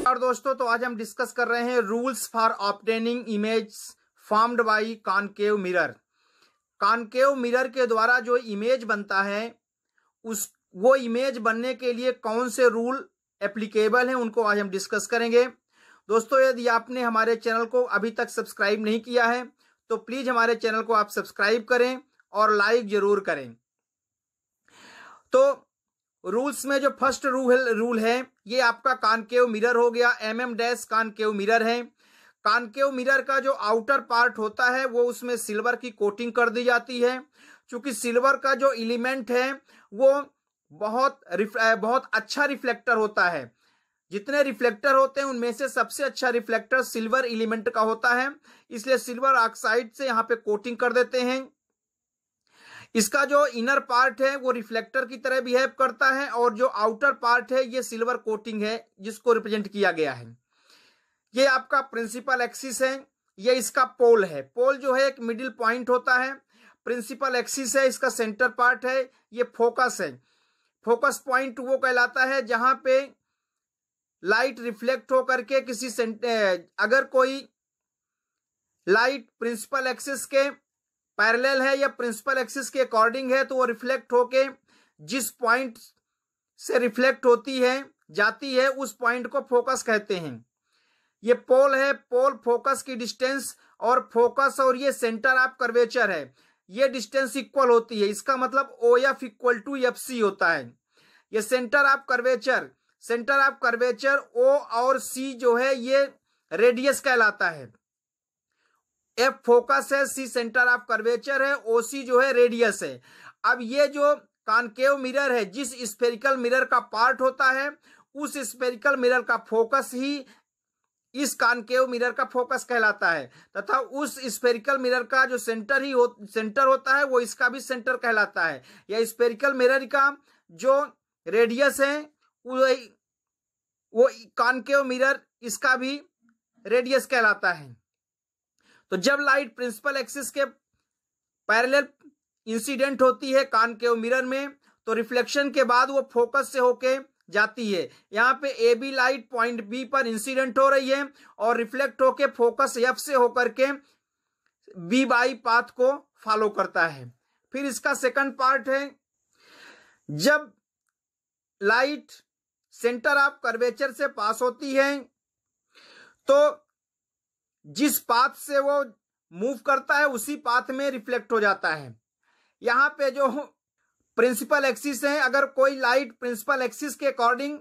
और दोस्तों, तो आज हम डिस्कस कर रहे हैं rules for obtaining image formed by concave mirror. Concave mirror के द्वारा जो इमेज बनता है वो इमेज बनने के लिए कौन से रूल एप्लीकेबल हैं, उनको आज हम डिस्कस करेंगे। दोस्तों, यदि आपने हमारे चैनल को अभी तक सब्सक्राइब नहीं किया है तो प्लीज हमारे चैनल को आप सब्सक्राइब करें और लाइक जरूर करें। तो रूल्स में जो फर्स्ट रूल है ये आपका कॉनकेव मिरर हो गया। डैश कॉनकेव मिरर है। कॉनकेव मिरर का जो आउटर पार्ट होता है वो उसमें सिल्वर की कोटिंग कर दी जाती है। क्योंकि सिल्वर का जो एलिमेंट है वो बहुत अच्छा रिफ्लेक्टर होता है। जितने रिफ्लेक्टर होते हैं उनमें से सबसे अच्छा रिफ्लेक्टर सिल्वर एलिमेंट का होता है, इसलिए सिल्वर ऑक्साइड से यहाँ पे कोटिंग कर देते हैं। इसका जो इनर पार्ट है वो रिफ्लेक्टर की तरह बिहेव करता है और जो आउटर पार्ट है ये सिल्वर कोटिंग है जिसको रिप्रेजेंट किया गया है। ये आपका प्रिंसिपल एक्सिस है, ये इसका पोल है। पोल जो है एक मिडिल पॉइंट होता है। प्रिंसिपल एक्सिस है, इसका सेंटर पार्ट है। ये फोकस है। फोकस पॉइंट वो कहलाता है जहां पे लाइट रिफ्लेक्ट होकर के अगर कोई लाइट प्रिंसिपल एक्सिस के पैरेलल है या प्रिंसिपल एक्सिस के अकॉर्डिंग है तो वो रिफ्लेक्ट होके जिस पॉइंट से रिफ्लेक्ट होती है जाती है उस पॉइंट को फोकस कहते हैं। ये पोल है। पोल फोकस की डिस्टेंस और फोकस और ये सेंटर ऑफ कर्वेचर है, ये डिस्टेंस इक्वल होती है। इसका मतलब OF इक्वल टू FC होता है। ये सेंटर ऑफ कर्वेचर O और C जो है ये रेडियस कहलाता है। F फोकस है, C सेंटर ऑफ कर्वेचर है, OC जो है रेडियस है। अब ये जो कॉनकेव मिरर है, जिस स्फेरिकल मिरर का पार्ट होता है उस स्फेरिकल मिरर का फोकस ही इस कॉनकेव मिरर का फोकस कहलाता है, तथा उस स्फेरिकल मिरर का जो सेंटर होता है वो इसका भी सेंटर कहलाता है। या स्फेरिकल मिरर का जो रेडियस है वो कॉनकेव मिरर इसका भी रेडियस कहलाता है। तो जब लाइट प्रिंसिपल एक्सिस के पैरेलल इंसिडेंट होती है कॉनकेव मिरर में तो रिफ्लेक्शन के बाद वो फोकस से होके जाती है। यहाँ पे AB लाइट पॉइंट B पर इंसिडेंट हो रही है और रिफ्लेक्ट होके फोकस F से होकर के B बाई पाथ को फॉलो करता है। फिर इसका सेकंड पार्ट है, जब लाइट सेंटर ऑफ कर्वेचर से पास होती है तो जिस पाथ से वो मूव करता है उसी पाथ में रिफ्लेक्ट हो जाता है। यहाँ पे जो प्रिंसिपल एक्सिस है, अगर कोई लाइट प्रिंसिपल एक्सिस के अकॉर्डिंग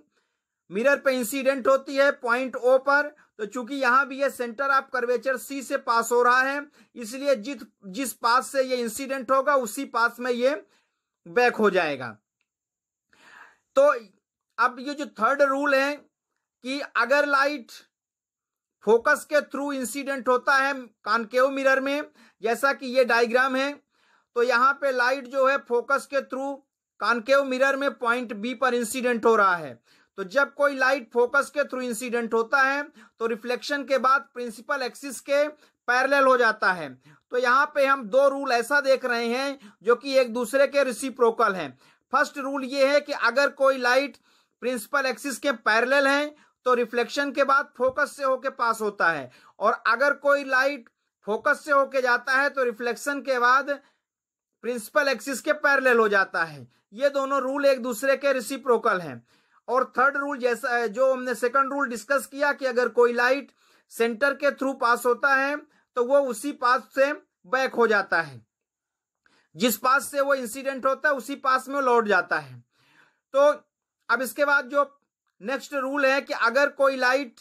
मिरर पे इंसिडेंट होती है पॉइंट O पर, तो चूंकि यहां भी ये सेंटर ऑफ कर्वेचर C से पास हो रहा है इसलिए जिस पाथ से ये इंसिडेंट होगा उसी पाथ में ये बैक हो जाएगा। तो अब ये जो थर्ड रूल है कि अगर लाइट फोकस के थ्रू इंसिडेंट होता है कॉनकेव मिरर में, जैसा कि ये डायग्राम है, तो यहां पे लाइट जो है फोकस के थ्रू कॉनकेव मिरर में पॉइंट B पर इंसिडेंट हो रहा है। तो जब कोई लाइट फोकस के थ्रू इंसिडेंट होता है तो रिफ्लेक्शन के बाद प्रिंसिपल एक्सिस के पैरेलल हो जाता है। तो यहां पे हम दो रूल ऐसा देख रहे हैं जो कि एक दूसरे के रेसिप्रोकल हैं। फर्स्ट रूल ये है कि अगर कोई लाइट प्रिंसिपल एक्सिस के पैरेलल है तो रिफ्लेक्शन के बाद फोकस से होके पास होता है, और अगर कोई लाइट फोकस से होके जाता है तो रिफ्लेक्शन के बाद प्रिंसिपल एक्सिस के पैरेलल हो जाता है। ये दोनों रूल एक दूसरे के रेसिप्रोकल हैं। और थर्ड रूल जैसा जो हमने सेकंड रूल डिस्कस किया कि अगर कोई लाइट सेंटर के थ्रू पास होता है तो वो उसी पाथ से बैक हो जाता है, जिस पाथ से वो इंसिडेंट होता है उसी पाथ में लौट जाता है। तो अब इसके बाद जो नेक्स्ट रूल है कि अगर कोई लाइट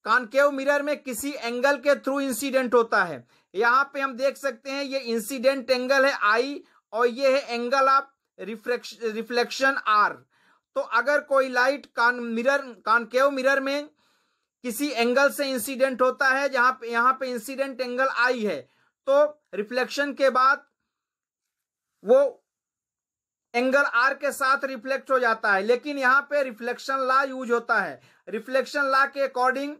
कॉनकेव मिरर में किसी एंगल के थ्रू इंसिडेंट होता है, यहां पे हम देख सकते हैं ये इंसिडेंट एंगल है I और ये है एंगल ऑफ रिफ्लेक्शन R। तो अगर कोई लाइट कॉनकेव मिरर में किसी एंगल से इंसिडेंट होता है यहां पे इंसिडेंट एंगल I है, तो रिफ्लेक्शन के बाद वो एंगल R के साथ रिफ्लेक्ट हो जाता है। लेकिन यहां पे रिफ्लेक्शन लॉ यूज होता है। रिफ्लेक्शन लॉ के अकॉर्डिंग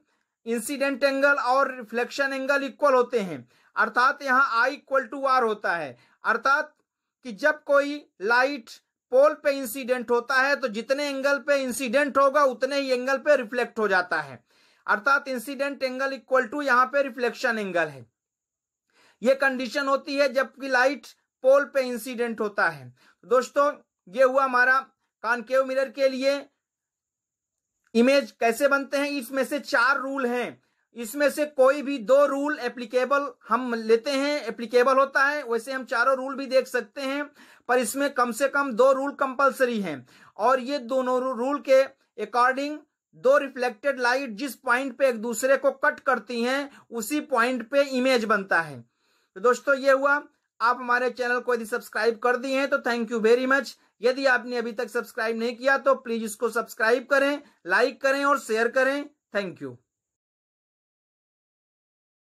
इंसिडेंट एंगल और रिफ्लेक्शन एंगल इक्वल होते हैं, अर्थात यहां I इक्वल टू R होता है। अर्थात कि जब कोई लाइट पोल पे इंसिडेंट होता है तो जितने एंगल पे इंसिडेंट होगा उतने ही एंगल पे रिफ्लेक्ट हो जाता है, अर्थात इंसिडेंट एंगल इक्वल टू यहां पे रिफ्लेक्शन एंगल है। ये कंडीशन होती है जबकि लाइट पोल पे इंसिडेंट होता है। दोस्तों ये हुआ हमारा कॉनकेव मिरर के लिए इमेज कैसे बनते हैं। इसमें से 4 रूल हैं, इसमें से कोई भी 2 रूल एप्लीकेबल हम लेते हैं, एप्लीकेबल होता है। वैसे हम चारों रूल भी देख सकते हैं, पर इसमें कम से कम 2 रूल कंपलसरी हैं, और ये दोनों रूल के अकॉर्डिंग 2 रिफ्लेक्टेड लाइट जिस पॉइंट पे एक दूसरे को कट करती हैं उसी पॉइंट पे इमेज बनता है। तो दोस्तों ये हुआ। आप हमारे चैनल को यदि सब्सक्राइब कर दिए हैं तो थैंक यू वेरी मच। यदि आपने अभी तक सब्सक्राइब नहीं किया तो प्लीज इसको सब्सक्राइब करें, लाइक करें और शेयर करें। Thank you.